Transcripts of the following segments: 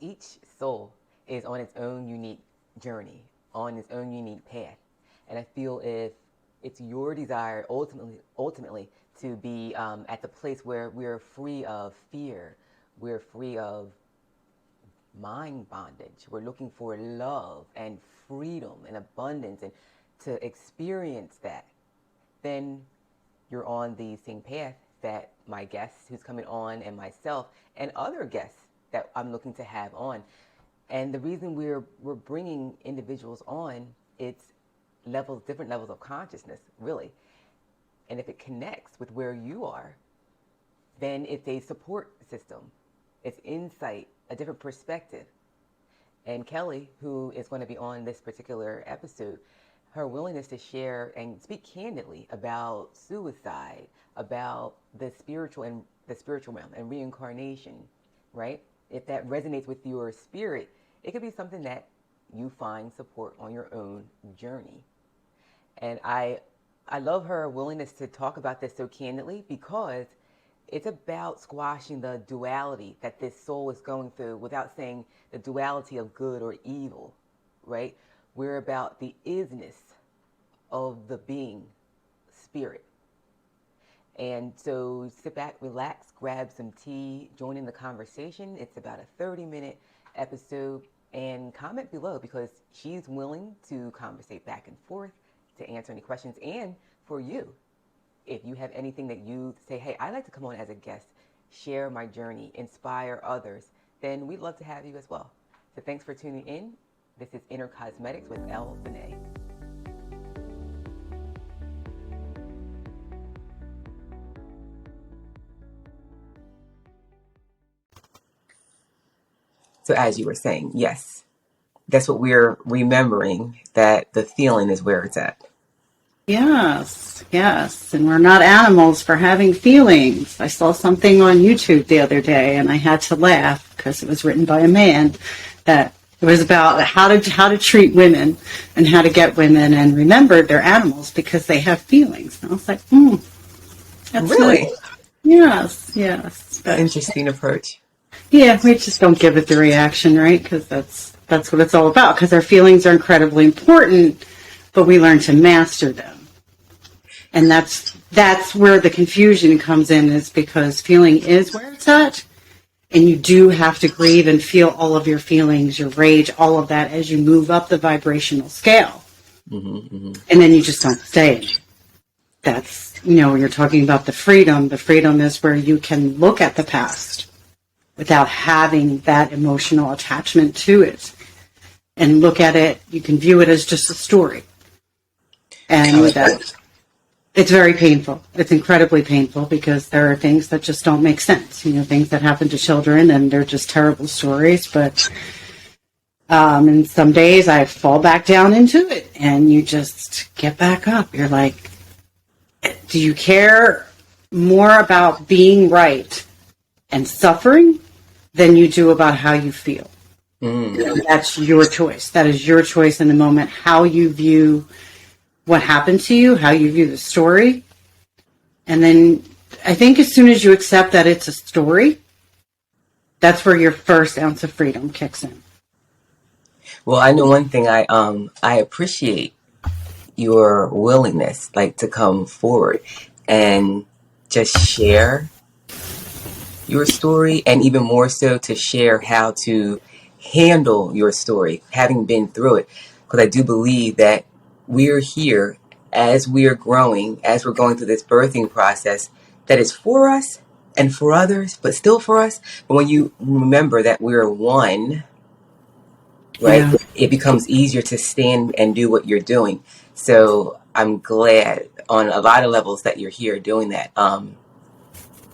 each soul is on its own unique journey, on its own unique path. And I feel if it's your desire ultimately to be at the place where we're free of fear, we're free of mind bondage, we're looking for love and freedom and abundance and to experience that, then you're on the same path that my guests who's coming on and myself and other guests that I'm looking to have on. And the reason we're bringing individuals on, it's different levels of consciousness, really. And if it connects with where you are, then it's a support system. It's insight, a different perspective. And Kelly, who is going to be on this particular episode, her willingness to share and speak candidly about suicide, about the spiritual realm and reincarnation, right? If that resonates with your spirit, it could be something that you find support on your own journey. And I love her willingness to talk about this so candidly because it's about squashing the duality that this soul is going through without saying the duality of good or evil, right? We're about the isness of the being, spirit. And so sit back, relax, grab some tea, join in the conversation. It's about a 30-minute episode. And comment below because she's willing to conversate back and forth, to answer any questions. And for you, if you have anything that you say, hey, I'd like to come on as a guest, share my journey, inspire others, then we'd love to have you as well. So thanks for tuning in. This is Inner Cosmetics with Elle Benet. So as you were saying, yes, that's what we're remembering, that the feeling is where it's at. Yes, yes. And we're not animals for having feelings. I saw something on YouTube the other day and I had to laugh because it was written by a man that it was about how to treat women and how to get women and remember they're animals because they have feelings. And I was like, that's really nice. Yes, yes. But, interesting approach. Yeah, we just don't give it the reaction, right? Because that's what it's all about. Because our feelings are incredibly important, but we learn to master them. And that's where the confusion comes in, is because feeling is where it's at. And you do have to grieve and feel all of your feelings, your rage, all of that as you move up the vibrational scale. Mm-hmm, mm-hmm. And then you just don't stay. That's, when you're talking about the freedom is where you can look at the past without having that emotional attachment to it. And look at it, you can view it as just a story. And that it's very painful. It's incredibly painful because there are things that just don't make sense. Things that happen to children and they're just terrible stories. But and some days I fall back down into it and you just get back up. You're like, do you care more about being right and suffering than you do about how you feel? That's your choice. That is your choice in the moment, how you view what happened to you, how you view the story. And then I think as soon as you accept that it's a story, that's where your first ounce of freedom kicks in. Well, I know one thing, I appreciate your willingness, to come forward and just share your story, and even more so to share how to handle your story, having been through it. Because I do believe that we're here as we are growing, as we're going through this birthing process that is for us and for others, but still for us. But when you remember that we're one, right, it becomes easier to stand and do what you're doing. So I'm glad on a lot of levels that you're here doing that.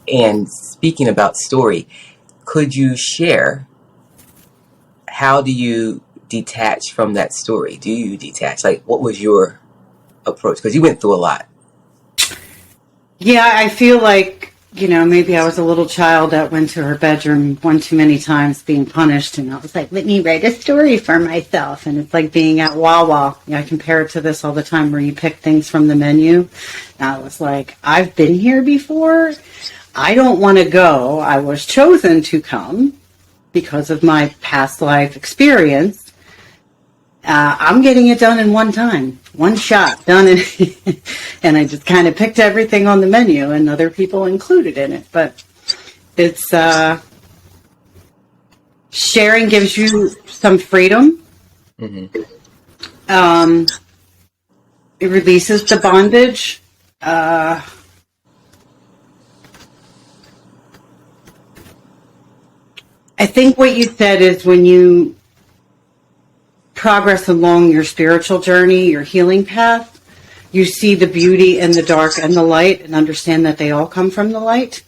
And speaking about story, could you share, how do you detach from that story? Do you detach? What was your approach? Because you went through a lot. Yeah, I feel like, maybe I was a little child that went to her bedroom one too many times being punished. And I was like, let me write a story for myself. And it's like being at Wawa. I compare it to this all the time where you pick things from the menu. And I was like, I've been here before. I don't want to go. I was chosen to come. because of my past life experience, I'm getting it done in one time, one shot, done. And I just kind of picked everything on the menu, and other people included in it. But it's sharing gives you some freedom. Mm-hmm. It releases the bondage. I think what you said is when you progress along your spiritual journey, your healing path, you see the beauty in the dark and the light and understand that they all come from the light.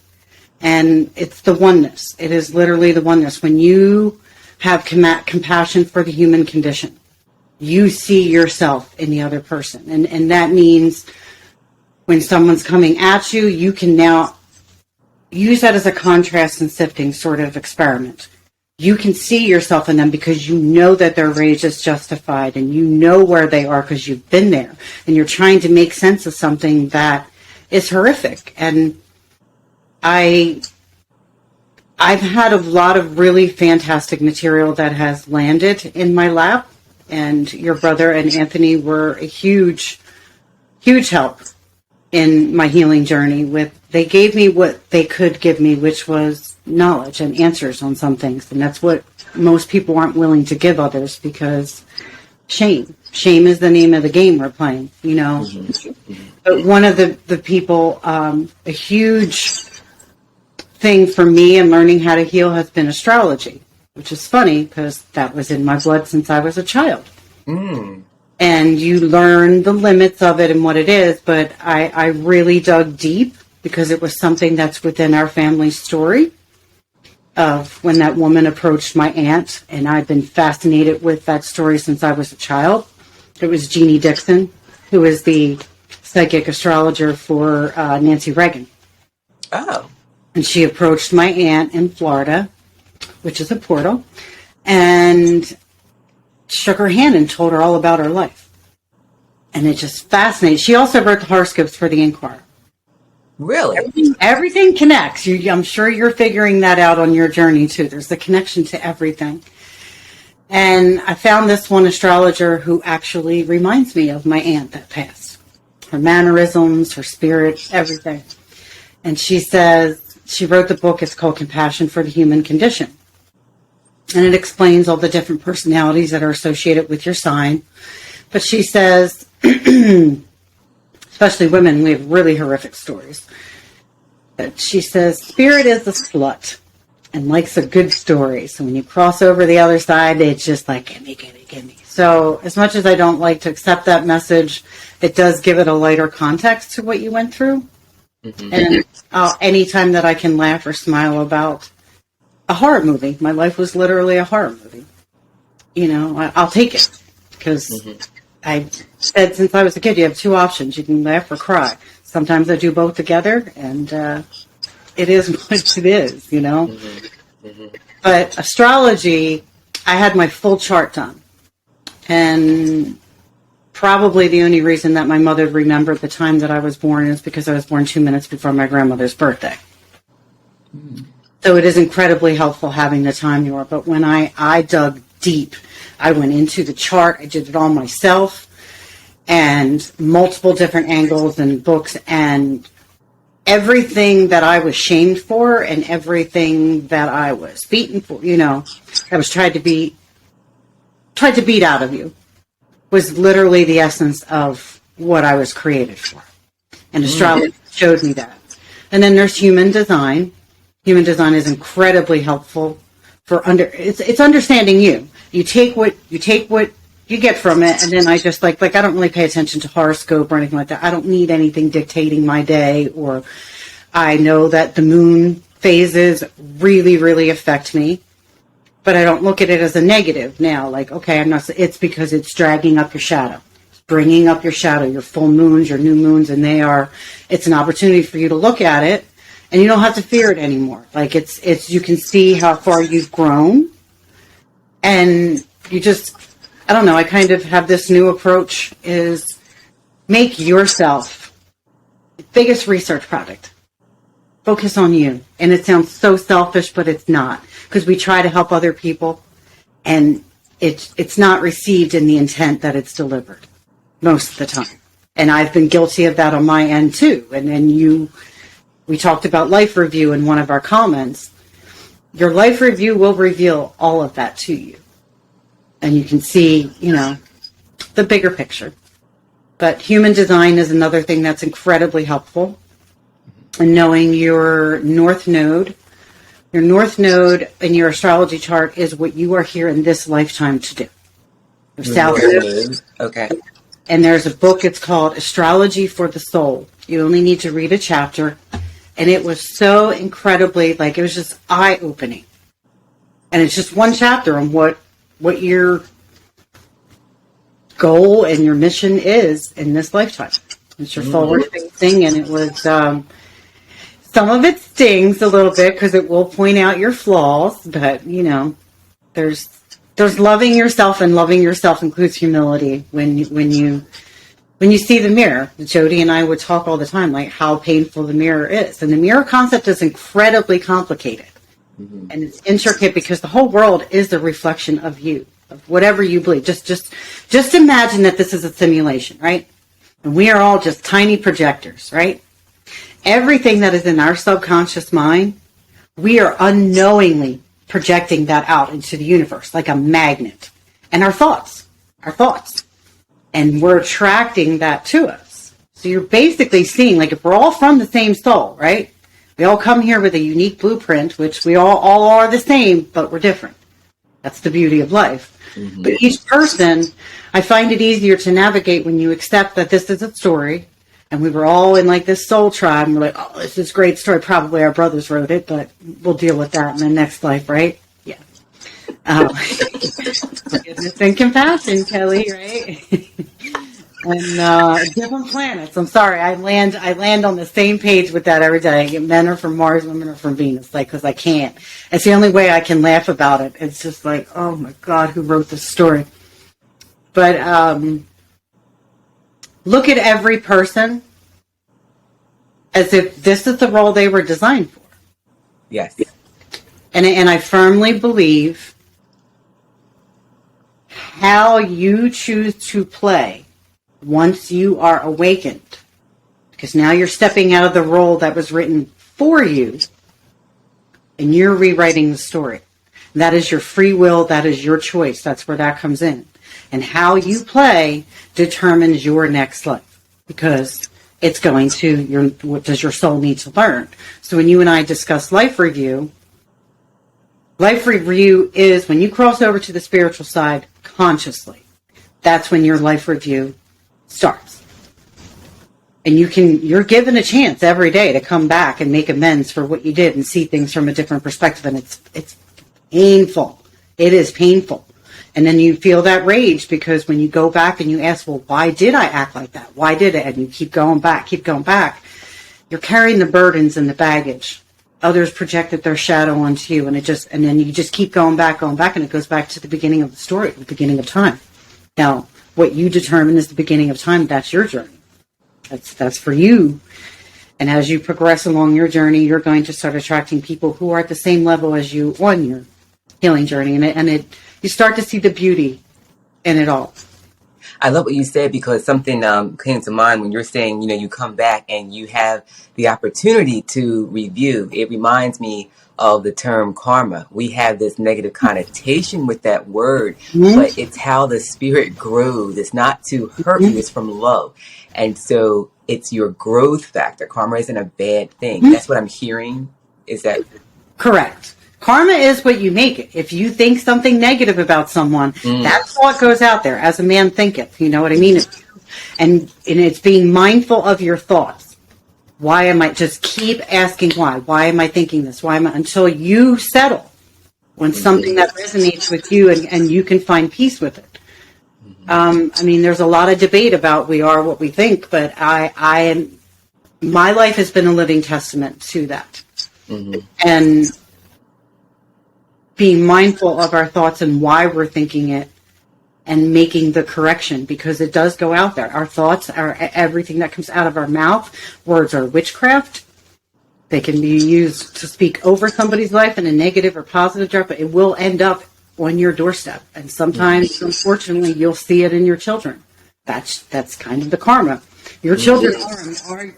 And it's the oneness. It is literally the oneness. When you have compassion for the human condition, you see yourself in the other person. And that means when someone's coming at you, you can now use that as a contrast and sifting sort of experiment. You can see yourself in them because you know that their rage is justified, and you know where they are because you've been there, and you're trying to make sense of something that is horrific. And I've had a lot of really fantastic material that has landed in my lap, and your brother and Anthony were a huge, huge help in my healing journey. They gave me what they could give me, which was knowledge and answers on some things. And that's what most people aren't willing to give others, because shame is the name of the game we're playing, you know. But one of the people, a huge thing for me in learning how to heal has been astrology, which is funny because that was in my blood since I was a child. And you learn the limits of it and what it is, but I really dug deep because it was something that's within our family story of when that woman approached my aunt, and I've been fascinated with that story since I was a child. It was Jeannie Dixon, who is the psychic astrologer for Nancy Reagan. Oh. And she approached my aunt in Florida, which is a portal, and shook her hand and told her all about her life. And it just fascinated. She also wrote the horoscopes for the Inquire. Really? Everything connects. I'm sure you're figuring that out on your journey too. There's the connection to everything. And I found this one astrologer who actually reminds me of my aunt that passed. Her mannerisms, her spirit, everything. And she says, she wrote the book, it's called Compassion for the Human Condition. And it explains all the different personalities that are associated with your sign. But she says, especially women, we have really horrific stories. But she says, spirit is a slut and likes a good story. So when you cross over the other side, it's just like, gimme, gimme, gimme. So as much as I don't like to accept that message, it does give it a lighter context to what you went through. And anytime that I can laugh or smile about a horror movie, my life was literally a horror movie. You know, I'll take it because I said since I was a kid, you have two options. You can laugh or cry. Sometimes I do both together, and it is what it is, you know. But astrology, I had my full chart done. And probably the only reason that my mother remembered the time that I was born is because I was born 2 minutes before my grandmother's birthday. So it is incredibly helpful having the time you are. But when I dug deep, I went into the chart, I did it all myself, and multiple different angles and books, and everything that I was shamed for and everything that I was beaten for, you know, I was tried to beat out of you, was literally the essence of what I was created for. And astrology showed me that. And then there's human design. Human design is incredibly helpful for it's understanding you. You take what you get from it, and then I just like I don't really pay attention to horoscope or anything like that. I don't need anything dictating my day, or I know that the moon phases really, really affect me, but I don't look at it as a negative now. Like, okay, it's because it's dragging up your shadow, bringing up your shadow, your full moons, your new moons, and it's an opportunity for you to look at it, and you don't have to fear it anymore. Like it's you can see how far you've grown, and you just, I don't know, I kind of have this new approach is make yourself the biggest research project. Focus on you. And it sounds so selfish, but it's not, because we try to help other people, and it's not received in the intent that it's delivered most of the time. And I've been guilty of that on my end too. And then we talked about life review in one of our comments. Your life review will reveal all of that to you. And you can see, the bigger picture. But human design is another thing that's incredibly helpful. And knowing your north node. Your north node in your astrology chart is what you are here in this lifetime to do. Your south node. Okay. And there's a book, it's called Astrology for the Soul. You only need to read a chapter. And it was so incredibly, it was just eye-opening. And it's just one chapter on what your goal and your mission is in this lifetime. It's your forward-facing, and it was, some of it stings a little bit because it will point out your flaws, but, there's loving yourself, and loving yourself includes humility when you see the mirror. Jody and I would talk all the time, how painful the mirror is. And the mirror concept is incredibly complicated. Mm-hmm. And it's intricate because the whole world is a reflection of you, of whatever you believe. Just imagine that this is a simulation, right? And we are all just tiny projectors, right? Everything that is in our subconscious mind, we are unknowingly projecting that out into the universe like a magnet. And our thoughts. And we're attracting that to us. So you're basically seeing, if we're all from the same soul, right? We all come here with a unique blueprint, which we all are the same, but we're different. That's the beauty of life. Mm-hmm. But each person, I find it easier to navigate when you accept that this is a story, and we were all in this soul tribe, and we're oh, this is a great story. Probably our brothers wrote it, but we'll deal with that in the next life, right? Yeah. Forgiveness and compassion, Kelly, right? And different planets. I'm sorry, I land on the same page with that every day. Men are from Mars, women are from Venus, because I can't. It's the only way I can laugh about it. It's just oh my God, who wrote this story? But look at every person as if this is the role they were designed for. Yes. And I firmly believe how you choose to play once you are awakened, because now you're stepping out of the role that was written for you, and you're rewriting the story. That is your free will. That is your choice. That's where that comes in. And how you play determines your next life, because it's going to, what does your soul need to learn? So when you and I discuss life review is when you cross over to the spiritual side consciously. That's when your life review starts. And you're given a chance every day to come back and make amends for what you did and see things from a different perspective. And it's painful. It is painful. And then you feel that rage, because when you go back and you ask, well, why did I act like that? Why did it? And you keep going back. You're carrying the burdens and the baggage. Others projected their shadow onto you, and then you just keep going back, and it goes back to the beginning of the story, the beginning of time. Now, what you determine is the beginning of time. That's your journey. That's for you. And as you progress along your journey, you're going to start attracting people who are at the same level as you on your healing journey, and you start to see the beauty in it all. I love what you said, because something came to mind when you're saying, you come back and you have the opportunity to review. It reminds me of the term karma. We have this negative connotation with that word, but it's how the spirit grows. It's not to hurt you, it's from love. And so it's your growth factor. Karma isn't a bad thing. That's what I'm hearing. Is that correct? Karma is what you make it. If you think something negative about someone, that's what goes out there. As a man thinketh, you know what I mean? And it's being mindful of your thoughts. Why am I, just keep asking why? Why am I thinking this? Why am I, until you settle on something that resonates with you and you can find peace with it. There's a lot of debate about we are what we think, but my life has been a living testament to that. And being mindful of our thoughts and why we're thinking it, and making the correction, because it does go out there. Our thoughts are everything that comes out of our mouth. Words are witchcraft. They can be used to speak over somebody's life in a negative or positive direction, but it will end up on your doorstep. And sometimes, unfortunately, you'll see it in your children. That's kind of the karma. Your children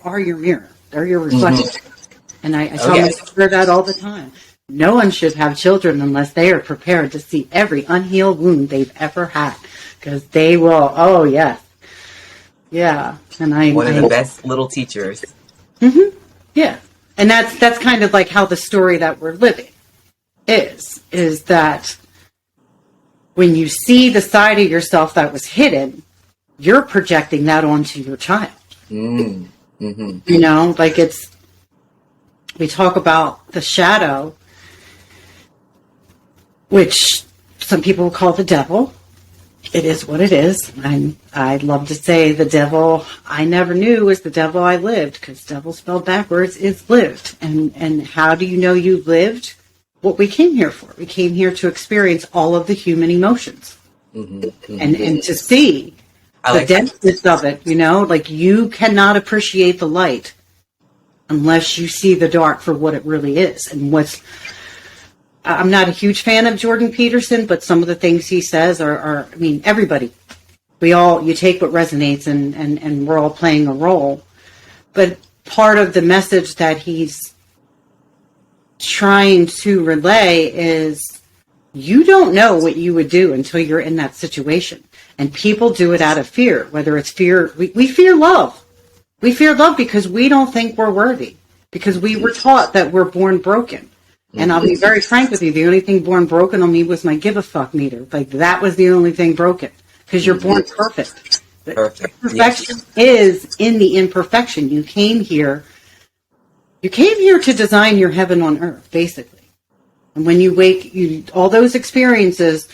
are your mirror. They're your reflection. And I tell my daughter that all the time. No one should have children unless they are prepared to see every unhealed wound they've ever had. Because they will, oh, yes. Yeah. And one of the best little teachers. Yeah. And that's kind of like how the story that we're living is that when you see the side of yourself that was hidden, you're projecting that onto your child. You know, like we talk about the shadow, which some people call the devil. It is what it is. I'd love to say the devil I never knew was the devil I lived, because devil spelled backwards is lived. And how do you know you lived? What we came here for. We came here to experience all of the human emotions. And to see the denseness of it, you know, like you cannot appreciate the light unless you see the dark for what it really is. And I'm not a huge fan of Jordan Peterson, but some of the things he says are I mean, everybody, you take what resonates and we're all playing a role. But part of the message that he's trying to relay is you don't know what you would do until you're in that situation. And people do it out of fear, whether it's fear. We fear love. We fear love because we don't think we're worthy, because we were taught that we're born broken. And I'll be very frank with you. The only thing born broken on me was my give a fuck meter. Like that was the only thing broken, because you're born perfect. Perfection is in the imperfection. You came here to design your heaven on earth, basically. And when you wake, all those experiences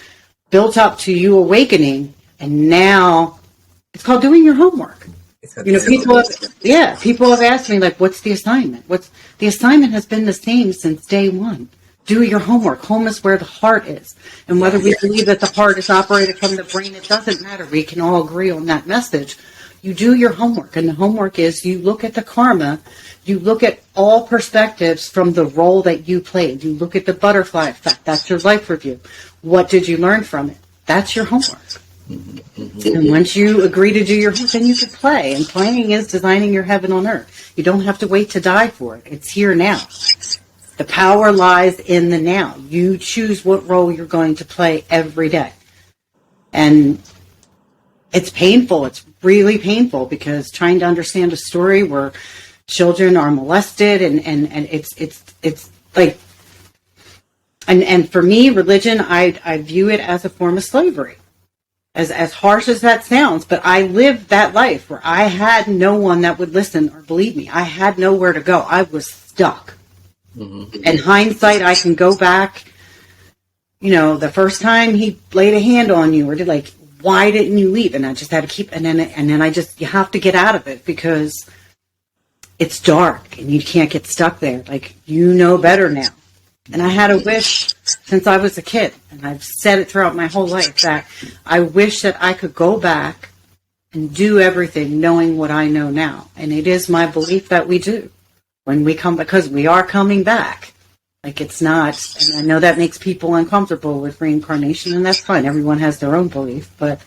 built up to you awakening, and now it's called doing your homework. You know, people have asked me, like, what's the assignment? The assignment has been the same since day one. Do your homework. Home is where the heart is. And whether we believe that the heart is operated from the brain, it doesn't matter. We can all agree on that message. You do your homework. And the homework is you look at the karma. You look at all perspectives from the role that you played. You look at the butterfly effect. That's your life review. What did you learn from it? That's your homework. And once you agree to do your homework, then you can play. And playing is designing your heaven on earth. You don't have to wait to die for it. It's here now. The power lies in the now. You choose what role you're going to play every day. And it's painful. It's really painful, because trying to understand a story where children are molested and it's like, and for me, religion, I view it as a form of slavery. As harsh as that sounds, but I lived that life where I had no one that would listen or believe me. I had nowhere to go. I was stuck. In hindsight, I can go back, you know, the first time he laid a hand on you, or did, like, why didn't you leave? And I just had to keep, and then you have to get out of it, because it's dark and you can't get stuck there. Like, you know better now. And I had a wish since I was a kid, and I've said it throughout my whole life, that I wish that I could go back and do everything knowing what I know now. And it is my belief that we do when we come, because we are coming back. Like, it's not, and I know that makes people uncomfortable with reincarnation, and that's fine. Everyone has their own belief, but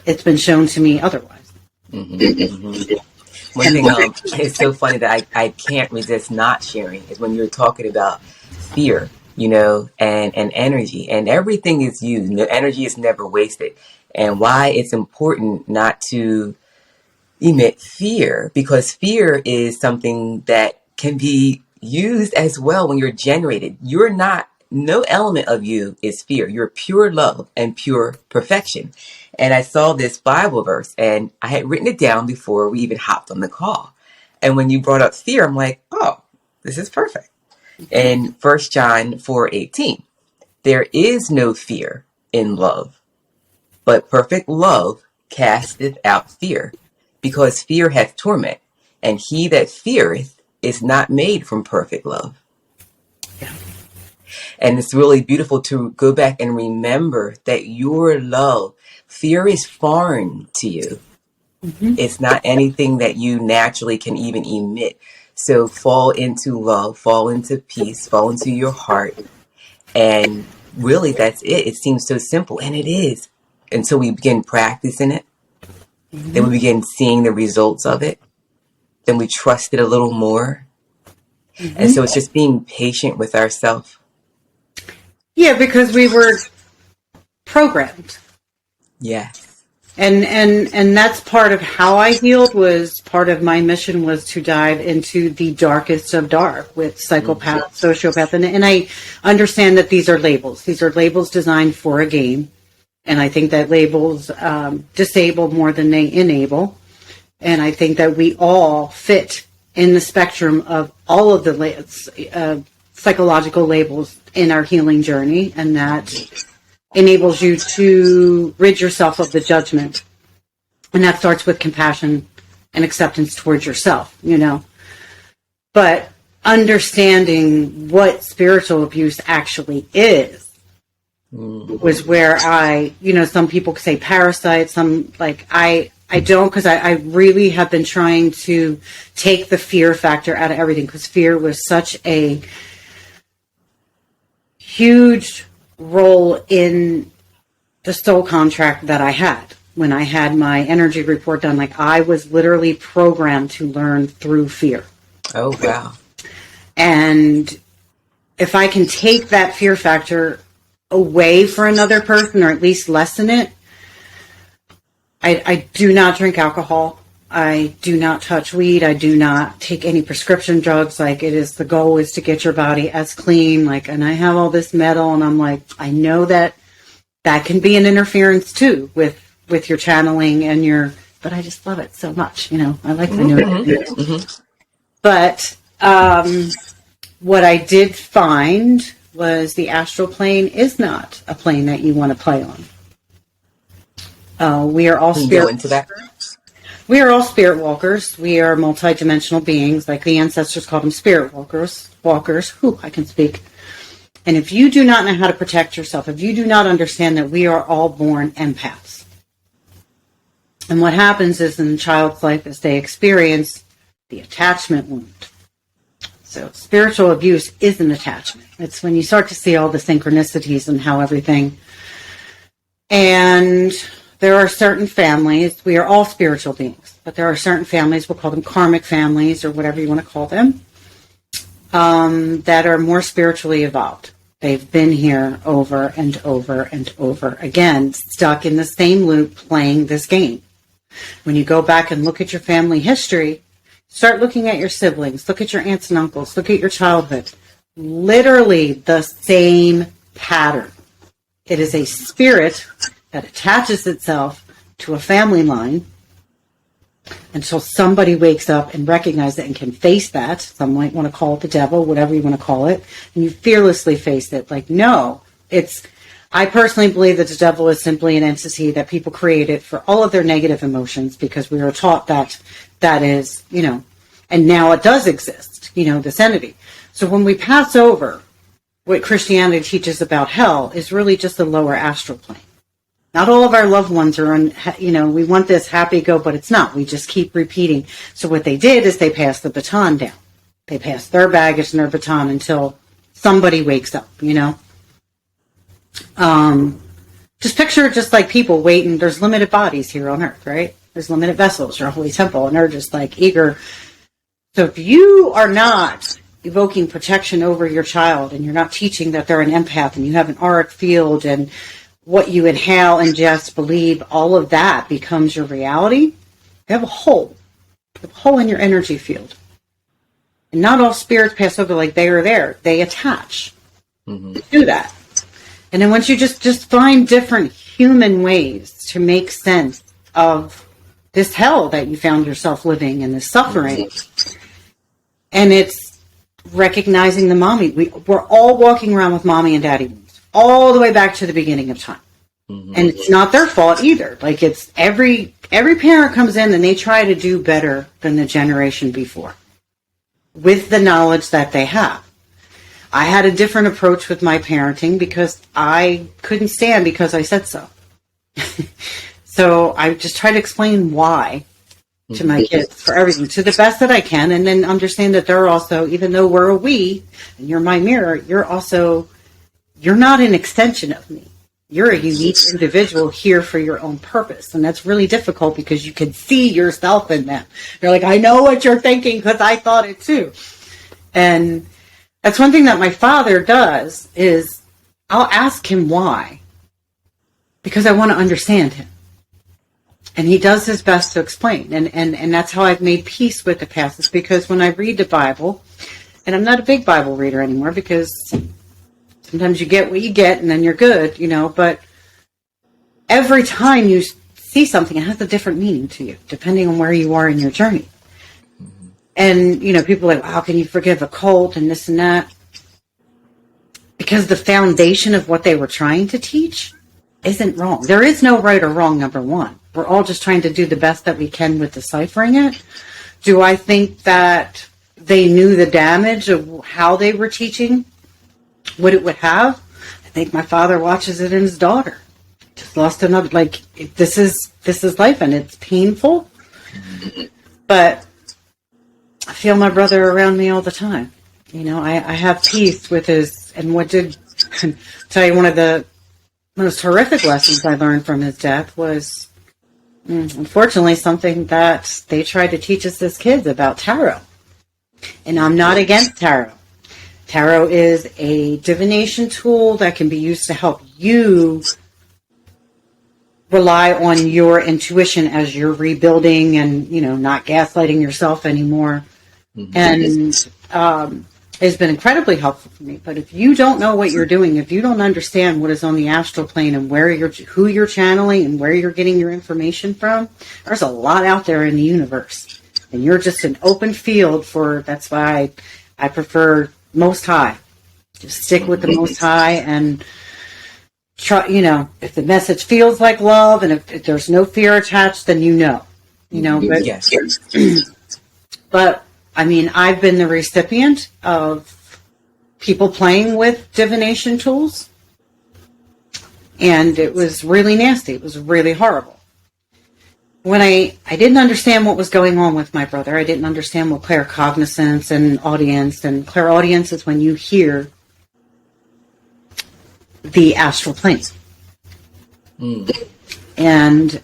it's been shown to me otherwise. One thing it's so funny that I can't resist not sharing is when you're talking about fear, you know, and energy, and everything is used. The energy is never wasted. And why it's important not to emit fear, because fear is something that can be used as well when you're generated. No element of you is fear. You're pure love and pure perfection. And I saw this Bible verse, and I had written it down before we even hopped on the call. And when you brought up fear, I'm like, oh, this is perfect. In 1 John 4:18, there is no fear in love, but perfect love casteth out fear, because fear hath torment, and he that feareth is not made from perfect love. Yeah. And it's really beautiful to go back and remember that your love, fear is foreign to you. It's not anything that you naturally can even emit. So fall into love, fall into peace, fall into your heart. And really, that's it. It seems so simple, and it is. Until we begin practicing it, then we begin seeing the results of it, then we trust it a little more. And so it's just being patient with ourselves. Yeah, because we were programmed. Yes. And that's part of how I healed. Was part of my mission was to dive into the darkest of dark with psychopath, sociopath, and I understand that these are labels. These are labels designed for a game, and I think that labels disable more than they enable. And I think that we all fit in the spectrum of all of the psychological labels in our healing journey, and that enables you to rid yourself of the judgment. And that starts with compassion and acceptance towards yourself, you know. But understanding what spiritual abuse actually is was where I, you know, some people say parasite, some like I don't, because I really have been trying to take the fear factor out of everything, because fear was such a huge role in the soul contract that I had when I had my energy report done. Like, I was literally programmed to learn through fear. Oh, wow. And if I can take that fear factor away for another person, or at least lessen it, I do not drink alcohol. I do not touch weed. I do not take any prescription drugs. Like, the goal is to get your body as clean. Like, and I have all this metal, and I'm like, I know that can be an interference too with your channeling and but I just love it so much. You know, I like the new. But what I did find was the astral plane is not a plane that you want to play on. We are all spirit. Into that? We are all spirit walkers. We are multidimensional beings. Like the ancestors called them spirit walkers. Whew, I can speak. And if you do not know how to protect yourself, if you do not understand that we are all born empaths, and what happens is in a child's life is they experience the attachment wound. So spiritual abuse is an attachment. It's when you start to see all the synchronicities and how everything. And there are certain families, we are all spiritual beings, but there are certain families, we'll call them karmic families or whatever you want to call them, that are more spiritually evolved. They've been here over and over and over again, stuck in the same loop playing this game. When you go back and look at your family history, start looking at your siblings, look at your aunts and uncles, look at your childhood. Literally the same pattern. It is a spirit that attaches itself to a family line until somebody wakes up and recognizes it and can face that. Some might want to call it the devil, whatever you want to call it. And you fearlessly face it. Like, no, I personally believe that the devil is simply an entity that people created for all of their negative emotions, because we were taught that is, you know, and now it does exist, you know, this entity. So when we pass over what Christianity teaches about hell is really just the lower astral plane. Not all of our loved ones are on, you know, we want this happy go, but it's not. We just keep repeating. So what they did is they passed the baton down. They passed their baggage and their baton until somebody wakes up, you know. Just picture it just like people waiting. There's limited bodies here on earth, right? There's limited vessels or a holy temple, and they're just like eager. So if you are not evoking protection over your child, and you're not teaching that they're an empath, and you have an auric field, and what you inhale, ingest, believe, all of that becomes your reality, you have a hole in your energy field. And not all spirits pass over like they are there. They attach. Do that. And then once you just find different human ways to make sense of this hell that you found yourself living in, this suffering. And it's recognizing the mommy. We're all walking around with mommy and daddy wounds all the way back to the beginning of time. And it's not their fault either. Like, it's every parent comes in and they try to do better than the generation before with the knowledge that they have. I had a different approach with my parenting because I couldn't stand because I said so. So I just try to explain why. to my kids for everything, to the best that I can, and then understand that they're also, even though we're a we, and you're my mirror, you're not an extension of me. You're a unique individual here for your own purpose. And that's really difficult because you can see yourself in them. You're like, I know what you're thinking because I thought it too. And that's one thing that my father does is I'll ask him why, because I want to understand him. And he does his best to explain. And that's how I've made peace with the past. It's because when I read the Bible, and I'm not a big Bible reader anymore because sometimes you get what you get and then you're good, but every time you see something, it has a different meaning to you, depending on where you are in your journey. And, people are like, how can you forgive a cult and this and that? Because the foundation of what they were trying to teach isn't wrong. There is no right or wrong, number one. We're all just trying to do the best that we can with deciphering it. Do I think that they knew the damage of how they were teaching, what it would have? I think my father watches it in his daughter. Just lost another, this is life and it's painful. But I feel my brother around me all the time. I have peace with his, and tell you, one of the most horrific lessons I learned from his death was, unfortunately, something that they tried to teach us as kids about tarot. And I'm not against tarot. Tarot is a divination tool that can be used to help you rely on your intuition as you're rebuilding and, not gaslighting yourself anymore. And it's been incredibly helpful for me. But if you don't know what you're doing, if you don't understand what is on the astral plane and who you're channeling and where you're getting your information from, there's a lot out there in the universe. And you're just an open field that's why I prefer Most High. Just stick with the Most High and try, if the message feels like love and if there's no fear attached, then but, yes. But I've been the recipient of people playing with divination tools, and it was really nasty. It was really horrible. When I didn't understand what was going on with my brother, I didn't understand what claircognizance and clairaudience is when you hear the astral plane. And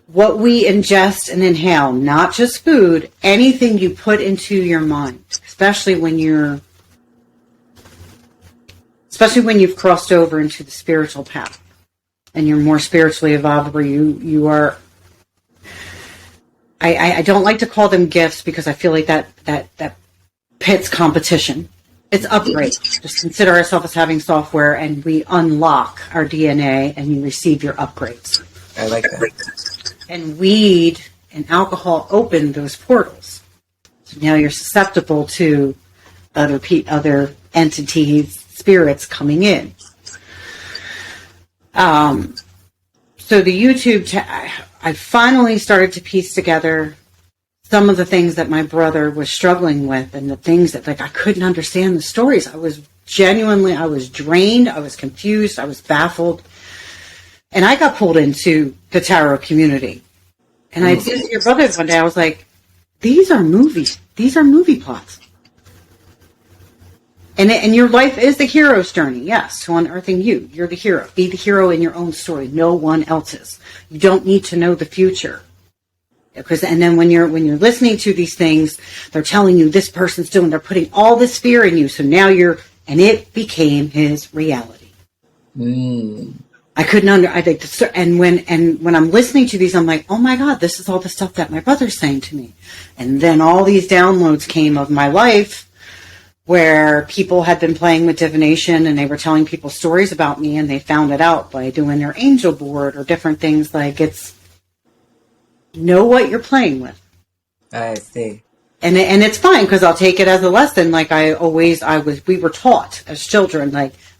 what we ingest and inhale, not just food, anything you put into your mind, especially when you've crossed over into the spiritual path and you're more spiritually evolved, where you are. I don't like to call them gifts because I feel like that pits competition. It's upgrade. Just consider ourselves as having software, and we unlock our DNA, and you receive your upgrades. I like that. And weed and alcohol open those portals. So now you're susceptible to other entities, spirits coming in. So the YouTube, I finally started to piece together some of the things that my brother was struggling with, and the things that I couldn't understand the stories. I was drained, I was confused, I was baffled. And I got pulled into the tarot community. And I said to your brother one day, I was like, these are movies. These are movie plots. And your life is the hero's journey, yes, to unearthing you. You're the hero. Be the hero in your own story, no one else's. You don't need to know the future. And then when you're listening to these things, they're telling you this person's doing, they're putting all this fear in you. So now and it became his reality. I couldn't and when I'm listening to these, I'm like, oh my God, this is all the stuff that my brother's saying to me. And then all these downloads came of my life where people had been playing with divination and they were telling people stories about me, and they found it out by doing their angel board or different things. Know what you're playing with. I see. And it's fine, because I'll take it as a lesson. We were taught as children,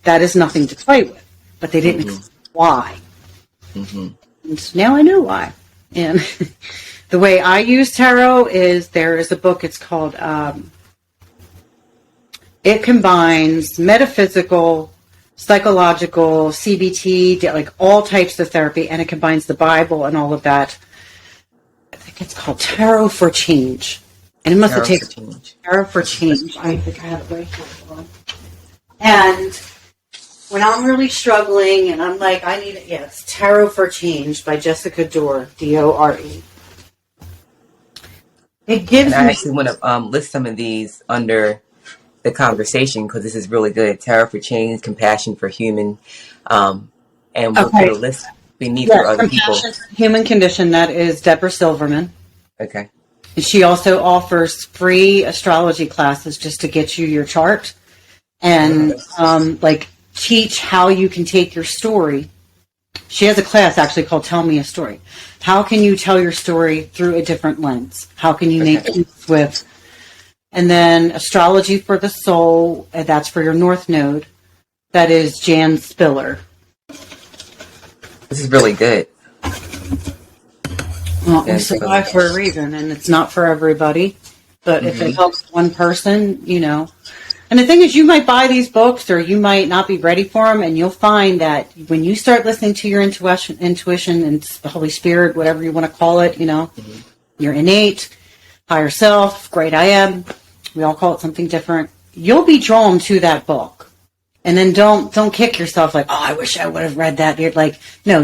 that is nothing to play with, but they didn't explain why. And now I know why. And the way I use tarot is, there is a book, it's called, it combines metaphysical psychological, CBT, like all types of therapy, and it combines the Bible and all of that. I think it's called Tarot for Change. And it must have taken Tarot for Change. I think I have it right here. And when I'm really struggling and I'm like, I need it, it's Tarot for Change by Jessica Dore, Dore. It gives I actually want to list some of these under the conversation because this is really good. Tarot for Change, Compassion for Human, and we'll put a list beneath for other people. Human Condition, that is Debra Silverman. Okay. And she also offers free astrology classes just to get you your chart and like teach how you can take your story. She has a class actually called Tell Me a Story. How can you tell your story through a different lens? How can you make peace with? And then Astrology for the Soul, that's for your North Node. That is Jan Spiller. This is really good. Well, we survive for a reason, and it's not for everybody. But if it helps one person, you know. And the thing is, you might buy these books or you might not be ready for them, and you'll find that when you start listening to your intuition and the Holy Spirit, whatever you want to call it, you know, your innate, higher self, great I am, we all call it something different, you'll be drawn to that book. And then don't kick yourself like, oh, I wish I would have read that. You're like, no,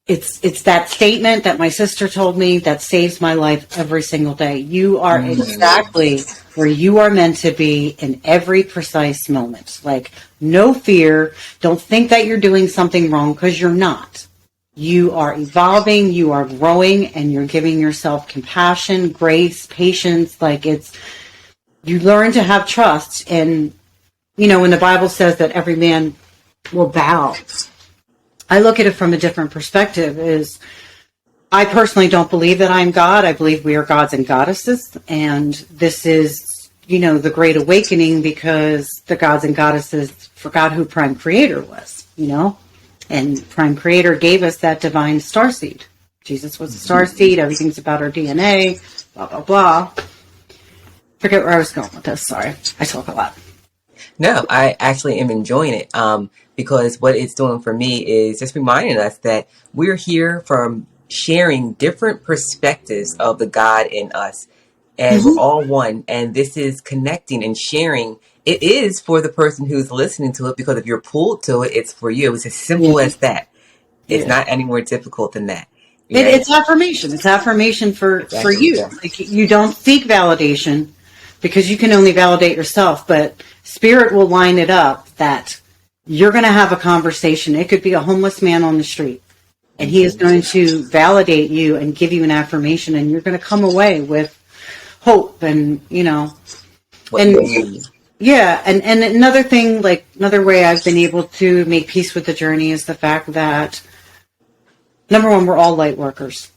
it's that statement that my sister told me that saves my life every single day. You are exactly where you are meant to be in every precise moment. Like, no fear. Don't think that you're doing something wrong, because you're not. You are evolving, you are growing, and you're giving yourself compassion, grace, patience. Like, you learn to have trust. And, you know, when the Bible says that every man will bow, I look at it from a different perspective. Is I personally don't believe that I'm God. I believe we are gods and goddesses. And this is, you know, the Great Awakening, because the gods and goddesses forgot who Prime Creator was, you know. And Prime Creator gave us that divine starseed. Jesus was a starseed. Everything's about our DNA, blah, blah, blah. Forget where I was going with this. Sorry. I talk a lot. No, I actually am enjoying it because what it's doing for me is just reminding us that we're here from sharing different perspectives of the God in us. And we're all one. And this is connecting and sharing. It is for the person who's listening to it, because if you're pulled to it, it's for you. It's as simple as that. It's not any more difficult than that. Right? It's affirmation. It's affirmation for you. Yeah. Like, you don't seek validation because you can only validate yourself, but Spirit will line it up that you're going to have a conversation. It could be a homeless man on the street, and he is going to validate you and give you an affirmation, and you're going to come away with hope and, you know, yeah. And another thing, like another way I've been able to make peace with the journey is the fact that, number one, we're all light workers.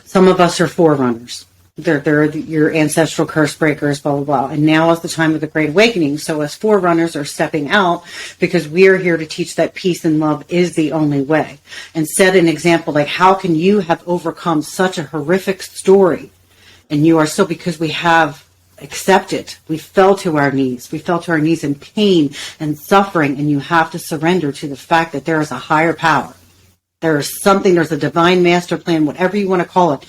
Some of us are forerunners. They're your ancestral curse breakers, blah, blah, blah. And now is the time of the Great Awakening. So as forerunners are stepping out, because we are here to teach that peace and love is the only way. And set an example, like, how can you have overcome such a horrific story? And you are still, because we have accepted. We fell to our knees. We fell to our knees in pain and suffering. And you have to surrender to the fact that there is a higher power. There is something, there's a divine master plan, whatever you want to call it.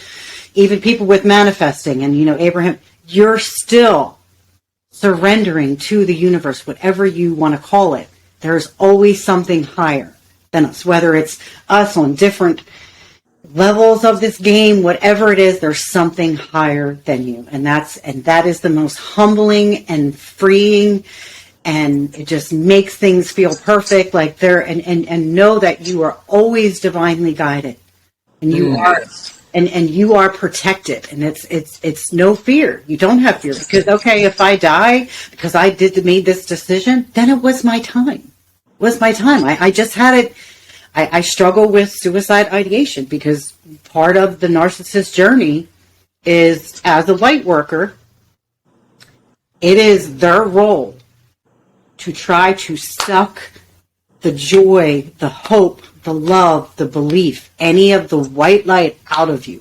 Even people with manifesting and, you know, Abraham, you're still surrendering to the universe, whatever you want to call it. There's always something higher than us, whether it's us on different levels of this game, whatever it is, there's something higher than you. And that is the most humbling and freeing, and it just makes things feel perfect. Like and know that you are always divinely guided, and you are. And you are protected, and it's no fear. You don't have fear, because, okay, if I die because I made this decision, then it was my time. It was my time. I just had it. I struggle with suicide ideation, because part of the narcissist journey is, as a light worker, it is their role to try to suck the joy, the hope, the love, the belief, any of the white light out of you,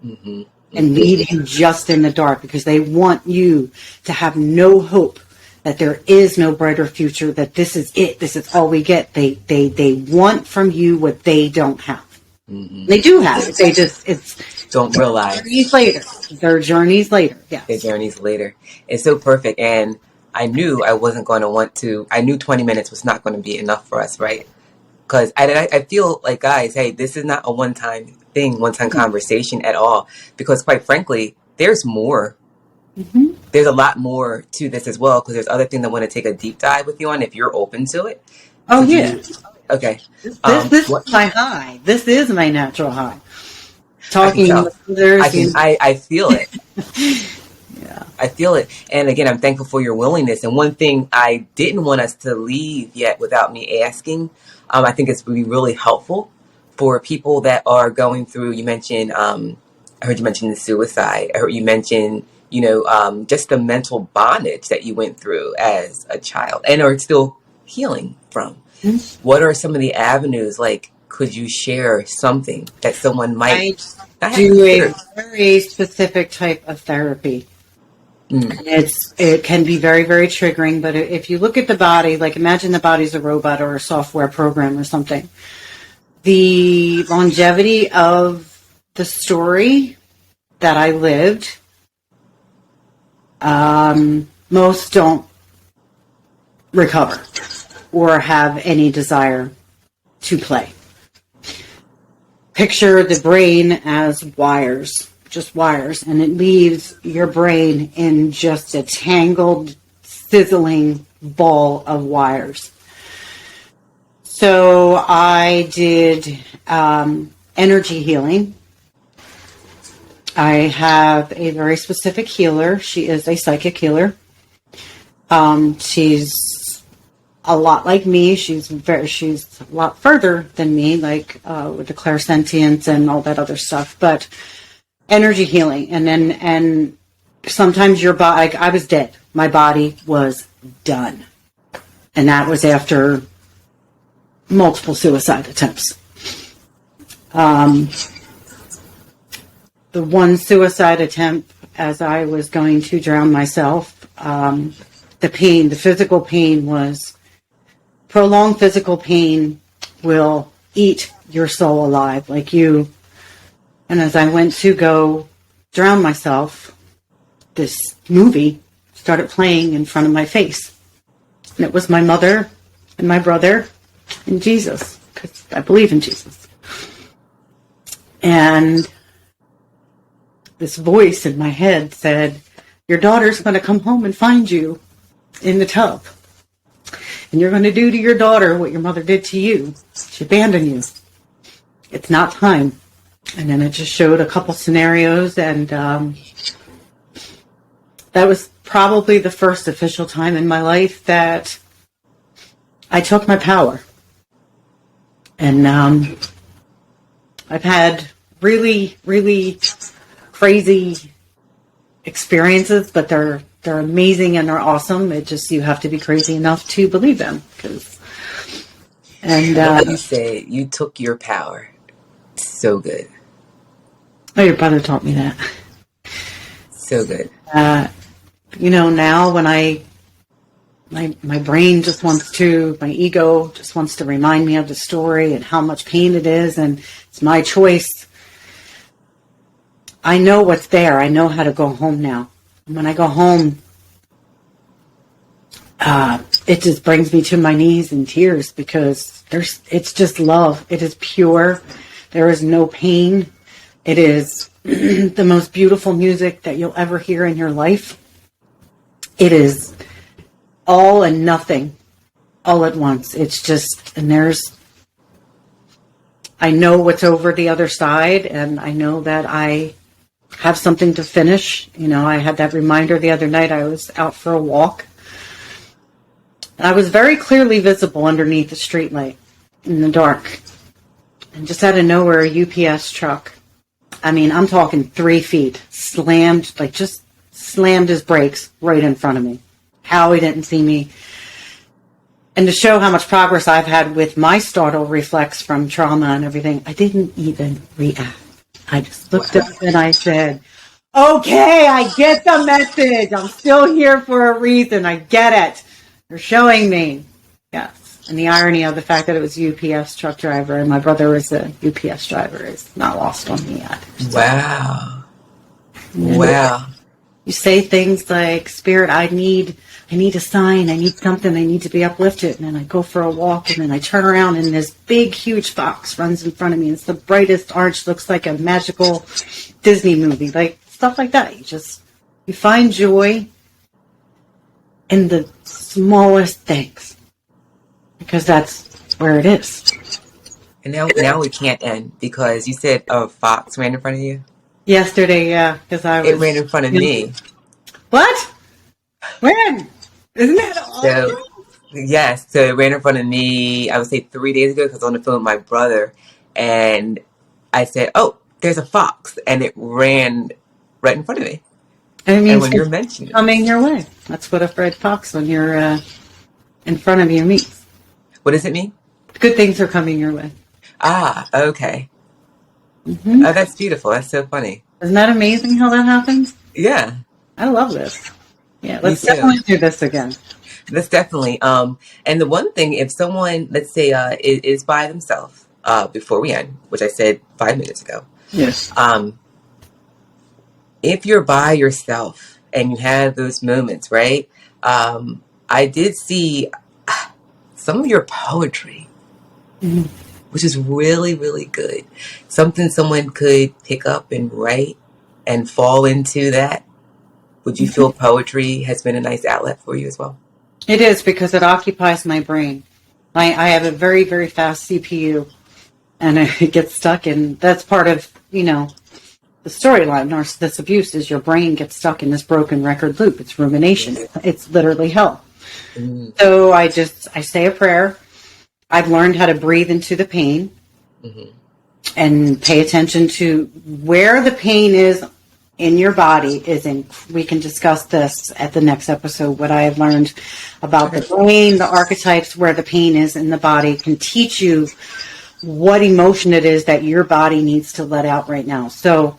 and leave you just in the dark, because they want you to have no hope, that there is no brighter future, that this is it, this is all we get. They want from you what they don't have. Mm-hmm. They do have it. They just, it's don't realize. Journeys later. Their journeys later. Yeah. Their journeys later. It's so perfect. And I knew I wasn't going to want to, I knew 20 minutes was not going to be enough for us, right? Because I feel like, guys, hey, this is not a one-time thing, one-time conversation at all. Because quite frankly, there's more. Mm-hmm. There's a lot more to this as well, because there's other things I want to take a deep dive with you on if you're open to it. Oh, yeah. Okay. This is my high. This is my natural high. Talking with others. I feel it. Yeah. I feel it. And again, I'm thankful for your willingness. And one thing I didn't want us to leave yet without me asking, I think it's really helpful for people that are going through, you mentioned, I heard you mention the suicide. I heard you mention, just the mental bondage that you went through as a child and are still healing from. Mm-hmm. What are some of the avenues? Like, could you share something that someone might do a very specific type of therapy? It can be very, very triggering, but if you look at the body, like imagine the body's a robot or a software program or something. The longevity of the story that I lived, most don't recover or have any desire to play. Picture the brain as wires, just wires, and it leaves your brain in just a tangled, sizzling ball of wires. So I did energy healing. I have a very specific healer. She is a psychic healer. She's a lot like me. She's a lot further than me, like with the clairsentience and all that other stuff. But energy healing, and sometimes your body. I was dead. My body was done, and that was after multiple suicide attempts. The one suicide attempt, as I was going to drown myself, the physical pain was. Prolonged physical pain will eat your soul alive, like you. And as I went to go drown myself, this movie started playing in front of my face. And it was my mother and my brother and Jesus, because I believe in Jesus. And this voice in my head said, your daughter's going to come home and find you in the tub. And you're going to do to your daughter what your mother did to you. She abandoned you. It's not time. And then it just showed a couple scenarios, and that was probably the first official time in my life that I took my power. And I've had really, really crazy experiences, but they're amazing and they're awesome. It just, you have to be crazy enough to believe them. You say you took your power. So good. Oh, your brother taught me that. So good. Now when my brain just wants to, my ego just wants to remind me of the story and how much pain it is, and it's my choice. I know what's there. I know how to go home now. When I go home, it just brings me to my knees in tears, because it's just love. It is pure. There is no pain. It is the most beautiful music that you'll ever hear in your life. It is all and nothing all at once. It's just, and I know what's over the other side, and I know that I have something to finish. I had that reminder the other night. I was out for a walk, and I was very clearly visible underneath the streetlight in the dark. And just out of nowhere, a UPS truck, I'm talking 3 feet, slammed his brakes right in front of me. How he didn't see me. And to show how much progress I've had with my startle reflex from trauma and everything, I didn't even react. I just looked up and I said, Okay, I get the message. I'm still here for a reason. I get it. You're showing me. Yes. And the irony of the fact that it was a UPS truck driver and my brother was a UPS driver is not lost on me yet. Wow. Wow. You say things like, Spirit, I need a sign, I need something, I need to be uplifted. And then I go for a walk and then I turn around and this big, huge fox runs in front of me. It's the brightest orange, looks like a magical Disney movie, like stuff like that. You find joy in the smallest things because that's where it is. And now we can't end because you said a fox ran in front of you. Yesterday, yeah, because It ran in front of me. What? When? Isn't that awesome? So yes, so it ran in front of me. I would say 3 days ago because I was on the phone with my brother, and I said, "Oh, there's a fox," and it ran right in front of me. And it means And when you're mentioning it, coming your way. That's what a red fox when you're in front of you means. what does it mean? Good things are coming your way. Ah, okay. Mm-hmm. Oh, that's beautiful. That's so funny. Isn't that amazing how that happens? Yeah, I love this. Yeah, let's me too. definitely do this again. That's definitely. And the one thing, if someone, let's say, is by themselves, before we end, which I said 5 minutes ago, Yes. if you're by yourself and you have those moments, right? I did see some of your poetry, which is really, really good. Something someone could pick up and write and fall into that. Would you feel poetry has been a nice outlet for you as well? It is because it occupies my brain. I have a very, very fast CPU and it gets stuck in, that's part of, the storyline. Narcissist abuse is your brain gets stuck in this broken record loop. It's rumination. It's literally hell. Mm-hmm. So I say a prayer. I've learned how to breathe into the pain and pay attention to where the pain is in your body we can discuss this at the next episode. What I have learned about the brain, the archetypes, where the pain is in the body can teach you what emotion it is that your body needs to let out right now. So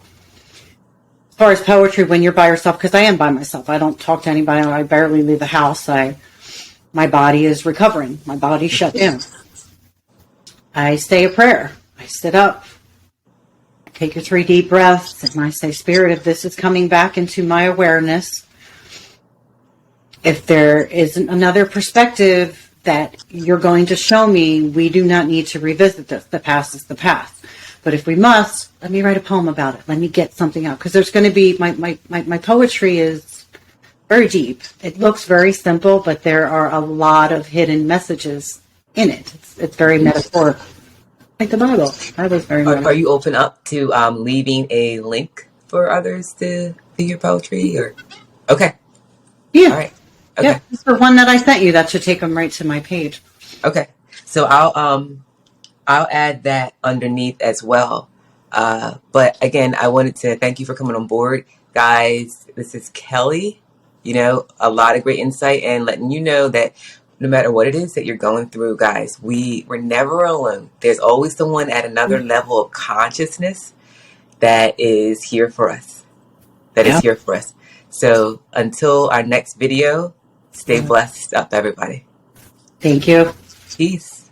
as far as poetry, when you're by yourself, because I am by myself, I don't talk to anybody. I barely leave the house. My body is recovering. My body's shut down. I say a prayer. I sit up. Take your 3 deep breaths, and I say, Spirit, if this is coming back into my awareness, if there is another perspective that you're going to show me, we do not need to revisit this. The past is the past. But if we must, let me write a poem about it. Let me get something out. Because there's going to be, my poetry is very deep. It looks very simple, but there are a lot of hidden messages in it. It's very metaphorical. Like the Bible. Bible's very Are you open up to leaving a link for others to see your poetry? Or okay, Yeah. all right, okay, Yeah, it's the one that I sent you. That should take them right to my page. okay. So I'll add that underneath as well. But again, I wanted to thank you for coming on board, guys. This is Kelly. A lot of great insight and letting you know that no matter what it is that you're going through, guys, we're never alone. There's always someone at another level of consciousness that is here for us. So until our next video, stay blessed up, everybody. Thank you. Peace.